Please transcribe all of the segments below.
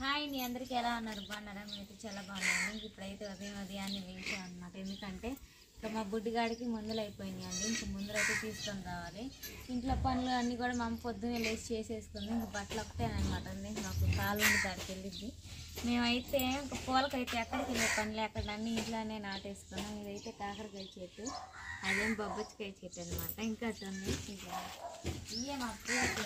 Hi నీ అందరికీ ఎలా ఉన్నారు? బాగున్నారా? మేమైతే చాలా బాగున్నాము. ఇప్పుడైతే ఉదయాన్నే లేచాం అనమాట. ఎందుకంటే ఇంకా మా బుడ్డిగాడికి మందులు అయిపోయినాయండి. ఇంక ముందులైతే తీసుకొని రావాలి. ఇంట్లో పనులు అన్నీ కూడా మా అమ్మ పొద్దున్నే లేచి చేసేసుకుంది. ఇంక బట్టలు ఒకటేనమాట అండి. మాకు కాలు ఉంది, దాడికి వెళ్ళిద్ది. మేమైతే ఇంకా పూలకైతే ఎక్కడికి వెళ్ళే పని లేకుండా అన్నీ ఇంట్లోనే నాటేసుకున్నాం. ఇదైతే కాకరకాయ చెట్టు, అదేం బొబ్బచ్చికాయ చెట్టు అనమాట. ఇంకా అట్టుంది. ఇంకా ఇవే మా పూలకి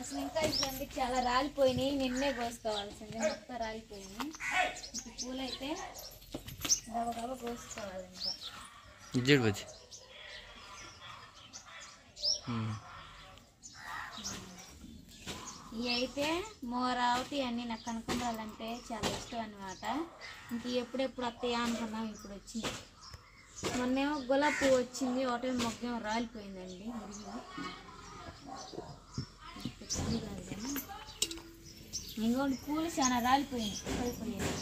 అసలు ఇంకా ఇవన్నీ చాలా రాలిపోయినాయి. నిన్నే కోసుకోవాల్సింది, మొత్తం రాలిపోయినాయి. ఇంకా పూలైతే గబగబా కోసుకోవాలి. ఇంకా ఇవి అయితే మోరావతి అన్నీ నాకు కనుక్కోవాలంటే చాలా ఇష్టం అనమాట. ఇంక ఎప్పుడెప్పుడు వస్తాయా అనుకున్నాం, ఇప్పుడు వచ్చింది. మొన్నేమో గులాబీ పువ్వు వచ్చింది, ఒకటే మొగ్గేమో రాలిపోయిందండి. ఇంకోటి పూలు చాలా రాలిపోయింది, పడిపోయాయి.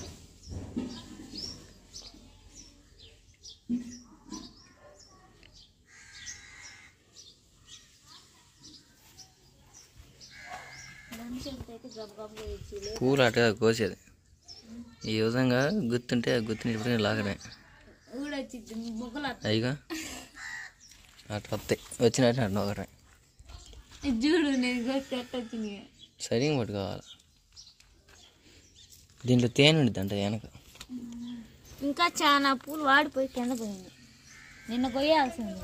పూలు అట్లా కోసేది ఈ విధంగా గుర్తుంటే గుర్తుని లాగడే ఊడొచ్చింది, ముగ్గులు అయ్యిగా అట్లా వస్తాయి. వచ్చినట్టు అట్లా ఒకటే చూడు, నేను వచ్చింది. సరిగ్గా పట్టుకోవాలి. దీంట్లో తేనె ఉండిద్ది అంట వెనక. ఇంకా చాలా పూలు వాడిపోయి కింద పోయింది. నిన్న కొయ్యాల్సింది.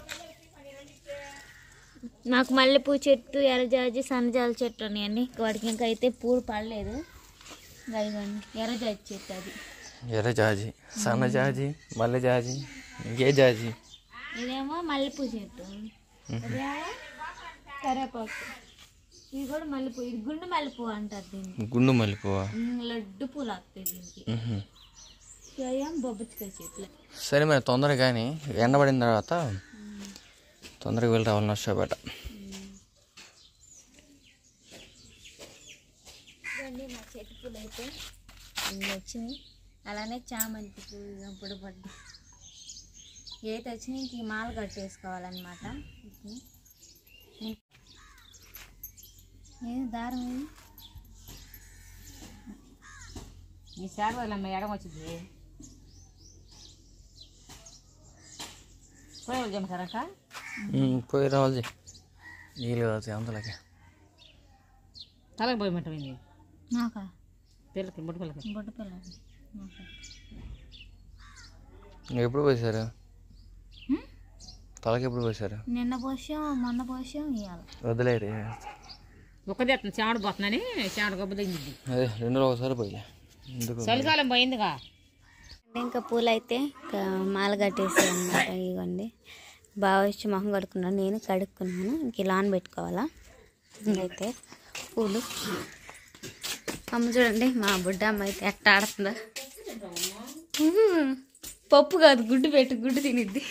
నాకు మల్లెపూ చెట్టు, ఎర్రజాజి, సన్నజాజి చెట్టు ఉన్నాయండి. వాటికి ఇంకా అయితే పూలు పడలేదు. ఇదిగోండి ఎర్రజాజి చెట్టు, అది ఎర్రజాజి, సన్నజాజి, మల్లెజాజి, ఇంకే జాజి. ఇదేమో మల్లెపూ చెట్టు, అదేమో కరేపాకు. ఇది కూడా మల్లెపూ, ఇది గుండు మల్లెపూ అంటారు దీన్ని. గుండు మల్లెపూ, లడ్డు పూలు వస్తాయి దీనికి. బొబ్బచ్చికాయ చెట్లు. సరే మరి తొందరగా కానీ ఎండబడిన తర్వాత తొందరగా వెళ్ళి రావాలి నష్టపేట. ఇదండి మా చెట్టు పూలు అయితే ఇవి వచ్చినాయి. అలానే చామంతి పూలు ఇప్పుడు పడ్డాయి. ఏదైతే వచ్చినాయి ఇంక ఈ మాల కట్టేసుకోవాలన్నమాట. ఏది దారం ఈ శాఖ వదిలమ్మ ఎడం వచ్చింది. పోయి జమసారక పోయి రావాలి. నీళ్ళు కావాలి అంతలోకి. తలకి పోయమంటుంది నాకా? పిల్లకి బొట్టు పిల్లకి, బొట్టు పిల్లకి ఎప్పుడు పోసారు? తలకి ఎప్పుడు పోసారు? నిన్న పోసాం, మొన్న పోసాం, ఇవాళ వదిలేరు. ఒక్కదే చావడ పోతుందని చావడ గబ్బు తగ్గింది. అదే 2 రోజులు ఒకసారి పోయి చలికాలం పోయిందిగా. ఇంకా పూలు అయితే మాల కట్టేసి అన్నమాట. ఇవ్వండి బాగా వచ్చి మొహం కడుక్కున్నాను, నేను కడుక్కున్నాను. ఇంక ఇలా పెట్టుకోవాలా. అయితే పూలు అమ్మ చూడండి, మా బుడ్డ అమ్మ అయితే ఎట్ట ఆడుతుందా. పప్పు కాదు, గుడ్డు పెట్టి గుడ్డు తినిద్ది.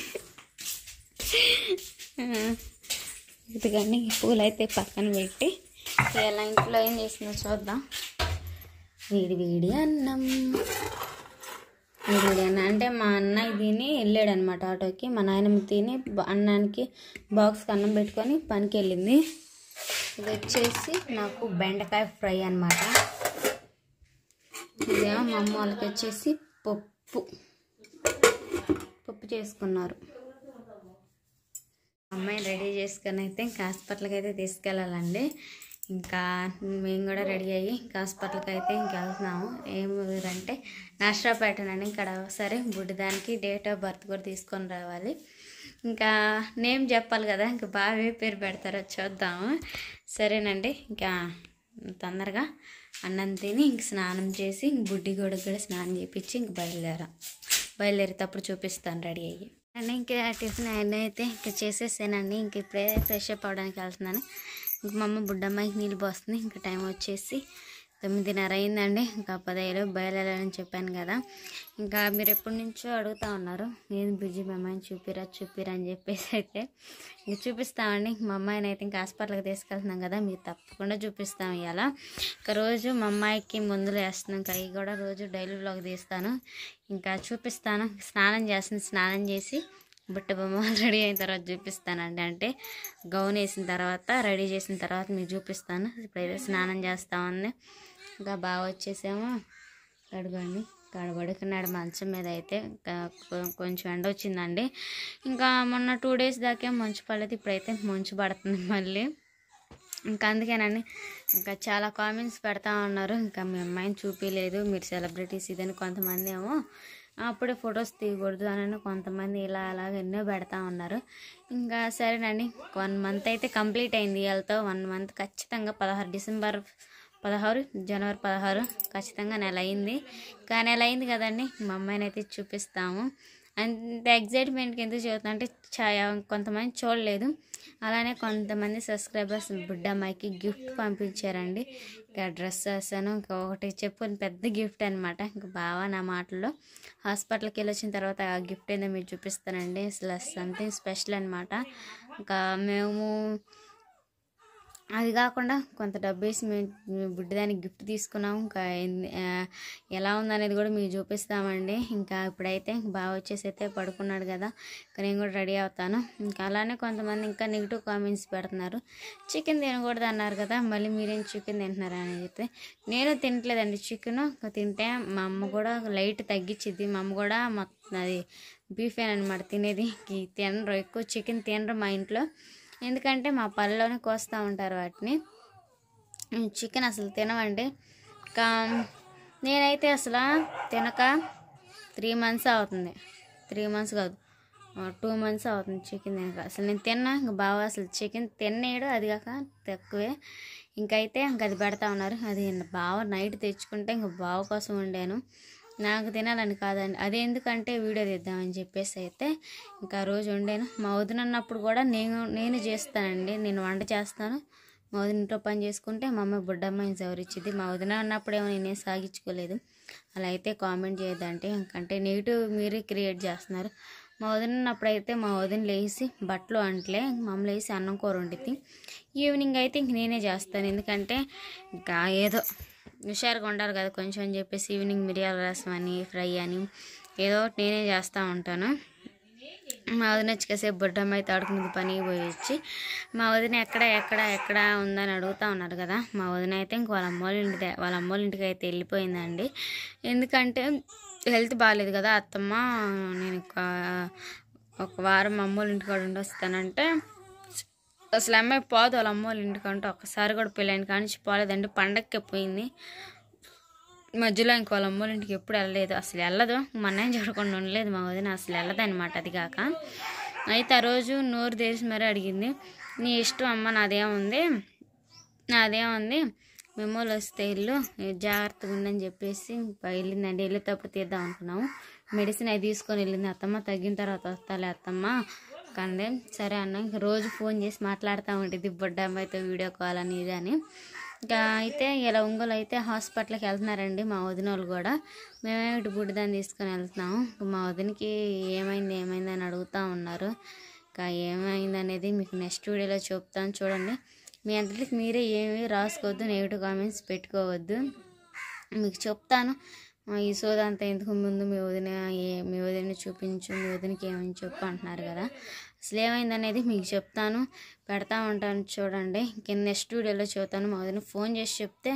ఇదిగండి పూలు అయితే పక్కన పెట్టి ఇలా ఇంట్లో ఏం చేసిందో చూద్దాం. వేడి వేడి అన్నం, వేడి అన్నం అంటే మా అన్నయ్య తిని వెళ్ళాడు అనమాట ఆటోకి. మా నాయనమ్మ తిని అన్నానికి బాక్స్కి అన్నం పెట్టుకొని పనికి వెళ్ళింది. ఇది వచ్చేసి నాకు బెండకాయ ఫ్రై అనమాట. ఇదేమో మా అమ్మ వాళ్ళకి వచ్చేసి పప్పు చేసుకున్నారు. అమ్మాయిని రెడీ చేసుకొని అయితే ఇంకా హాస్పిటల్కి అయితే తీసుకెళ్ళాలండి. ఇంకా మేము కూడా రెడీ అయ్యి ఇంకా హాస్పిటల్కి అయితే ఇంక వెళ్తున్నాము. ఏం ఊరంటే నర్సరావుపేటనండి. ఇక్కడ సరే బుడ్డిదానికి డేట్ ఆఫ్ బర్త్ కూడా తీసుకొని రావాలి. ఇంకా నేమ్ చెప్పాలి కదా, ఇంకా బాగా ఏ పేరు పెడతారో చూద్దాము. సరేనండి, ఇంకా తొందరగా అన్నం తిని ఇంక స్నానం చేసి ఇంక బుడ్డి కూడా స్నానం చేయించి ఇంక బయలుదేరేటప్పుడు చూపిస్తాను రెడీ అయ్యి. అండ్ ఇంకా టిఫిన్ అయితే ఇంకా చేసేసానండి. ఇంక ఇప్పుడే ఫ్రెష్ అప్ అవ్వడానికి వెళ్తున్నాను. ఇంక మా అమ్మ బుడ్డమ్మాయికి నీళ్ళు పోస్తుంది. ఇంకా టైం వచ్చేసి 9:30 అయిందండి. ఇంకా 10 బయలుదేరాలని చెప్పాను కదా. ఇంకా మీరు ఎప్పటి నుంచో అడుగుతూ ఉన్నారు, నేను బిజీ మా అమ్మాయిని చూపిరా అని చెప్పేసి అయితే ఇంక చూపిస్తామండి. మా అమ్మాయిని అయితే ఇంకా హాస్పిటల్కి తీసుకెళ్తున్నాం కదా, మీరు తప్పకుండా చూపిస్తాం. ఇవాళ ఇంకా రోజు మా అమ్మాయికి మందులు వేస్తున్నాం. ఇంకా అవి కూడా రోజు డైలీ వ్లాగ్ తీస్తాను, ఇంకా చూపిస్తాను. స్నానం చేసి బుట్ట బొమ్మ రెడీ అయిన తర్వాత చూపిస్తానండి. అంటే గౌన్ వేసిన తర్వాత రెడీ చేసిన తర్వాత మీకు చూపిస్తాను. ఇప్పుడైతే స్నానం చేస్తా ఉంది. ఇంకా బాగా వచ్చేసాము. అడుగండి పడుకున్నాడు మంచం మీద. అయితే కొంచెం ఎండ వచ్చిందండి. ఇంకా మొన్న 2 days దాకా మంచు పడలేదు, ఇప్పుడైతే మంచు పడుతుంది మళ్ళీ. ఇంకా అందుకేనండి ఇంకా చాలా కామెంట్స్ పెడతా ఉన్నారు, ఇంకా మీ అమ్మాయిని చూపించలేదు మీరు సెలబ్రిటీస్ ఇదని. కొంతమంది ఏమో అప్పుడే ఫొటోస్ తీయకూడదు అని, కొంతమంది ఇలా అలాగ ఎన్నో పెడతా ఉన్నారు. ఇంకా సరేనండి 1 month అయితే కంప్లీట్ అయింది. వీళ్ళతో 1 month ఖచ్చితంగా 16 జనవరి 16 ఖచ్చితంగా నెల అయింది. ఇంకా నెల అయింది కదండి, మా అమ్మాయిని అయితే చూపిస్తాము. అంత ఎగ్జైట్మెంట్కి ఎందుకు చూద్దాం అంటే కొంతమంది చూడలేదు, అలానే కొంతమంది సబ్స్క్రైబర్స్ బుడ్డమ్మాయికి గిఫ్ట్ పంపించారండి. ఇంకా డ్రెస్ వేసాను, ఇంకా ఒకటి చెప్పు పెద్ద గిఫ్ట్ అనమాట. ఇంకా బాగా నా మాటల్లో హాస్పిటల్కి వెళ్ళి వచ్చిన తర్వాత ఆ గిఫ్ట్ ఏందో మీరు చూపిస్తానండి. అసలు సంథింగ్ స్పెషల్ అనమాట. ఇంకా మేము అది కాకుండా కొంత డబ్బు వేసి మేము బుడ్డదానికి గిఫ్ట్ తీసుకున్నాము. ఇంకా ఎలా ఉందనేది కూడా మీకు చూపిస్తామండి. ఇంకా ఇప్పుడైతే బాగా వచ్చేసి అయితే పడుకున్నాడు కదా, ఇంకా నేను కూడా రెడీ అవుతాను. ఇంకా అలానే కొంతమంది ఇంకా నెగిటివ్ కామెంట్స్ పెడుతున్నారు, చికెన్ తినకూడదు అన్నారు కదా, మళ్ళీ మీరేం చికెన్ తింటున్నారా అని చెప్తే నేను తినట్లేదండి చికెన్. తింటే మా అమ్మ కూడా లైట్ తగ్గించిద్ది. మా అమ్మ కూడా మొత్తం అది బీఫ్ అనమాట తినేది, తినరు ఎక్కువ చికెన్ తినరు మా ఇంట్లో. ఎందుకంటే మా పళ్ళలోనే కోస్తూ ఉంటారు వాటిని. చికెన్ అసలు తినమండి. ఇంకా నేనైతే అసలు తినక 3 months అవుతుంది. 3 months కాదు 2 months అవుతుంది చికెన్ తినక. అసలు నేను తిన్నా, ఇంకా బాగా అసలు చికెన్ తినేయడు, అది కాక తక్కువే. ఇంకైతే ఇంక అది పెడతా ఉన్నారు. అది బాగా నైట్ తెచ్చుకుంటే ఇంక బావ కోసం వండాను, నాకు తినాలని కాదండి. అది ఎందుకంటే వీడియో తీద్దామని చెప్పేసి అయితే ఇంకా రోజు వండాను. మా వదిన ఉన్నప్పుడు కూడా నేను చేస్తానండి, నేను వంట చేస్తాను. మా వదిన ఇంట్లో పని చేసుకుంటే మా అమ్మ బుడ్డమ్మాయిని సవరించింది. మా వదిన ఉన్నప్పుడేమో నేనేం సాగించుకోలేదు. అలా అయితే కామెంట్ చేయొద్దంటే, ఎందుకంటే నెగిటివ్ మీరే క్రియేట్ చేస్తున్నారు. మా వదిన ఉన్నప్పుడైతే మా వదిన లేచి బట్టలు అంటలే, మా అమ్మ లేచి అన్నం కూర వండిద్ది. ఈవినింగ్ అయితే ఇంక నేనే చేస్తాను, ఎందుకంటే ఇంకా ఏదో హుషారుగా ఉండాలి కదా కొంచెం అని చెప్పేసి ఈవినింగ్ మిరియాల రసం అని ఫ్రై అని ఏదో ఒకటి నేనే చేస్తూ ఉంటాను. మా వదిన వచ్చేసేపు బుడ్డమ్మ అయితే ఆడుకునేది పని పోయి వచ్చి, మా వదిన ఎక్కడ ఉందని అడుగుతూ ఉన్నారు కదా. మా వదిన అయితే ఇంక వాళ్ళ అమ్మోళ్ళ ఇంటికి అయితే వెళ్ళిపోయిందండి. ఎందుకంటే హెల్త్ బాగాలేదు కదా అత్తమ్మ, నేను ఒక వారం మా అమ్మోళ్ళ ఇంటికి కూడా ఉండొస్తానంటే అసలు అమ్మాయి పోదు వాళ్ళ అమ్మోళ్ళ ఇంటికంటే. ఒక్కసారి కూడా పెళ్ళైన కానీ పోలేదండి, పండగకే పోయింది. మధ్యలో ఇంక వాళ్ళ అమ్మోళ్ళ ఇంటికి ఎప్పుడు వెళ్ళలేదు, అసలు వెళ్ళదు. మా అన్నయ్య చూడకుండా ఉండలేదు మా వదిన, అసలు వెళ్ళదనమాట. అది కాక అయితే ఆ రోజు నోరు తెరిచి మరీ అడిగింది, నీ ఇష్టం అమ్మ, నాదేముంది మెమోలు వస్తే ఇల్లు జాగ్రత్తగా ఉందని చెప్పేసి వెళ్ళిందండి. వెళ్ళేటప్పుడు తీద్దాం అనుకున్నాము, మెడిసిన్ అవి తీసుకొని వెళ్ళింది. అత్తమ్మ తగ్గిన తర్వాత వస్తాలే అత్తమ్మ కందే. సరే అన్న, ఇంక రోజు ఫోన్ చేసి మాట్లాడుతూ ఉంటుంది బుడ్డ అమ్మాయితో వీడియో కాల్ అని ఇది అని. ఇంకా అయితే ఇలా ఒంగోలు అయితే హాస్పిటల్కి వెళ్తున్నారండి మా వదిన వాళ్ళు కూడా. మేమే ఇటు బుడ్డదాన్ని తీసుకొని వెళ్తున్నాము. మా వదినకి ఏమైంది అని అడుగుతూ ఉన్నారు. ఇంకా ఏమైంది అనేది మీకు నెక్స్ట్ వీడియోలో చెప్తాను చూడండి. మీ అందరికి మీరే ఏమీ రాసుకోవద్దు, నెగిటివ్ కామెంట్స్ పెట్టుకోవద్దు, మీకు చెప్తాను. ఈ సోదంతా ఎందుకు, ముందు మీ వదిన చూపించు, మీ వదినకి ఏమని చెప్పు అంటున్నారు కదా. అసలు ఏమైంది అనేది మీకు చెప్తాను, పెడతా ఉంటాను చూడండి. కింద నెక్స్ట్ వీడియోలో చెప్తాను. మా వదిన ఫోన్ చేసి చెప్తే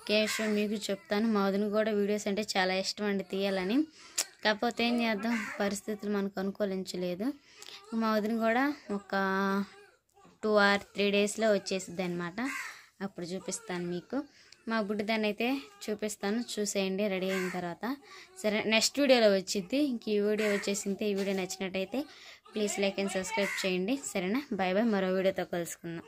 కేశవ్ మీకు చెప్తాను. మా వదిన కూడా వీడియోస్ అంటే చాలా ఇష్టం అండి తీయాలని, కాకపోతే ఏం చేద్దాం పరిస్థితులు మనకు అనుకూలించలేదు. మా వదిన కూడా ఒక 2 or 3 daysలో వచ్చేసిద్ది అనమాట. అప్పుడు చూపిస్తాను మీకు. మా బుడ్డదాన్ని అయితే చూపిస్తాను, చూసేయండి రెడీ అయిన తర్వాత. సరే నెక్స్ట్ వీడియోలో వచ్చింది. ఇంక ఈ వీడియో వచ్చేసింది. ఈ వీడియో నచ్చినట్టయితే ప్లీజ్ లైక్ అండ్ సబ్స్క్రైబ్ చేయండి. సరేనా, బాయ్ బాయ్. మరో వీడియోతో కలుసుకుందాం.